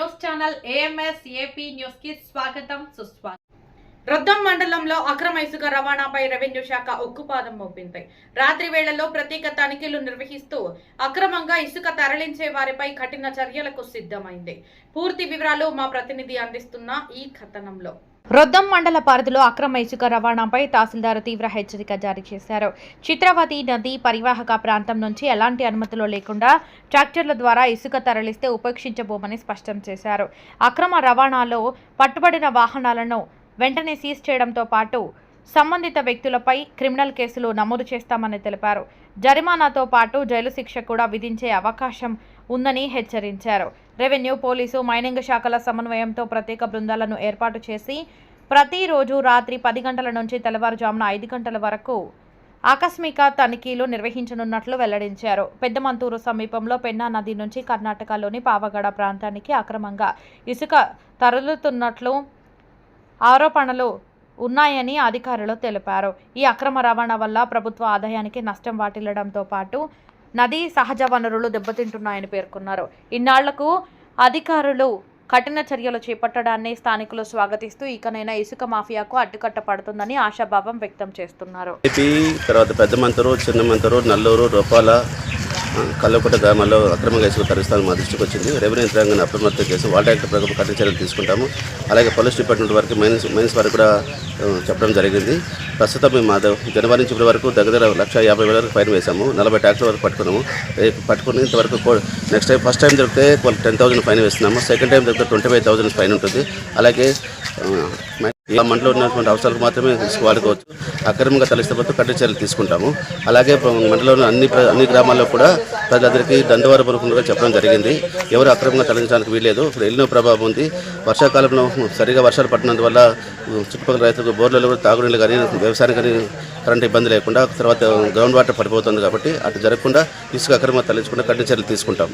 News channel AMS AP news కి స్వాగతం సుస్వాగతం. రొద్దం మండలంలో అక్రమ ఇసుక రవాణాపై రెవెన్యూ శాఖ ఉక్కుపాదం మోపింది. రాత్రి వేళల్లో ప్రత్యేక తనిఖీలు నిర్వహిస్తూ అక్రమంగా ఇసుక తరలించే వారిపై కఠిన చర్యలకు సిద్ధమైంది. పూర్తి వివరాలు మా ప్రతినిధి అందిస్తున్న ఈ కథనంలో. రొద్దం మండల పరిధిలో అక్రమ ఇసుక రవాణాపై తహసీల్దార్ తీవ్ర హెచ్చరిక జారీ చేశారు. చిత్రావతి నది పరివాహక ప్రాంతం నుంచి ఎలాంటి అనుమతులు లేకుండా ట్రాక్టర్ల ద్వారా ఇసుక తరలిస్తే ఉపేక్షించబోమని స్పష్టం చేశారు. అక్రమ రవాణాలో పట్టుబడిన వాహనాలను వెంటనే సీజ్ చేయడంతో పాటు సంబంధిత వ్యక్తులపై క్రిమినల్ కేసులు నమోదు చేస్తామని తెలిపారు. జరిమానాతో పాటు జైలు శిక్ష కూడా విధించే అవకాశం ఉందని హెచ్చరించారు. రెవెన్యూ, పోలీసు, మైనింగ్ శాఖల సమన్వయంతో ప్రత్యేక బృందాలను ఏర్పాటు చేసి ప్రతిరోజు రాత్రి 10 గంటల నుంచి తెల్లవారుజామున 5 గంటల వరకు ఆకస్మిక తనిఖీలు నిర్వహించనున్నట్లు వెల్లడించారు. పెద్దమంతూరు సమీపంలో పెన్నా నది నుంచి కర్ణాటకలోని పావగడ ప్రాంతానికి అక్రమంగా ఇసుక తరలుతున్నట్లు ఆరోపణలు ఉన్నాయని అధికారులు తెలిపారు. ఈ అక్రమ రవాణా వల్ల ప్రభుత్వ ఆదాయానికి నష్టం వాటిల్లడంతో పాటు నదీ సహజ వనరులు దెబ్బతింటున్నాయని పేర్కొన్నారు. ఇన్నాళ్లకు అధికారులు కఠిన చర్యలు చేపట్టడాన్ని స్థానికులు స్వాగతిస్తూ ఇకనైనా ఇసుక మాఫియాకు అడ్డుకట్ట పడుతుందని ఆశాభావం వ్యక్తం చేస్తున్నారు. తర్వాత పెద్దమంతూరు, చిన్నమంతూరు, నల్లూరు, రొప్పాల, కల్లకోట గ్రామాల్లో అక్రమంగా ఇసుక తరలిస్తాను మా దృష్టికి వచ్చింది. రెవెన్యూ యంత్రాంగాన్ని అప్రమత్తం చేసి వాటర్ యాక్ట్ ప్రకారం కఠిన చర్యలు తీసుకుంటాము. అలాగే పోలీస్ డిపార్ట్మెంట్ వరకు మైన్స్ వరకు కూడా చెప్పడం జరిగింది. ప్రస్తుతం మేము జనవరి నుంచి ఇప్పటి వరకు దగ్గర 1,50,000 వరకు ఫైన్ వేసాము. 40 ట్రాక్టర్ వరకు పట్టుకుని ఇంతవరకు నెక్స్ట్ టైం ఫస్ట్ టైం దొరికితే 10,000 ఫైన్ వేస్తున్నాము. సెకండ్ టైం దొరికితే 25,000 ఫైన్ ఉంటుంది. అలాగే ఆ మండలంలో ఉన్నటువంటి అవసరాలకు మాత్రమే వాడుకోవచ్చు. అక్రమంగా తరలిస్తే కఠిన చర్యలు తీసుకుంటాము. అలాగే మండలంలో అన్ని గ్రామాల్లో కూడా ప్రజలందరికీ దండవారపూర్వకంగా చెప్పడం జరిగింది. ఎవరు అక్రమంగా తరలించడానికి వీల్లేదు. ఇప్పుడు ఎల్లినో ప్రభావం ఉంది. వర్షాకాలంలో సరిగా వర్షాలు పట్టినందువల్ల చుట్టుపక్కల రైతులకు బోర్లలో తాగునీళ్ళు కానీ వ్యవసాయం కానీ కరెంట్ ఇబ్బంది లేకుండా తర్వాత గ్రౌండ్ వాటర్ పడిపోతుంది. కాబట్టి అటు జరగకుండా ఇసుక అక్రమంగా తరలించకుండా కఠిన చర్యలు తీసుకుంటాం.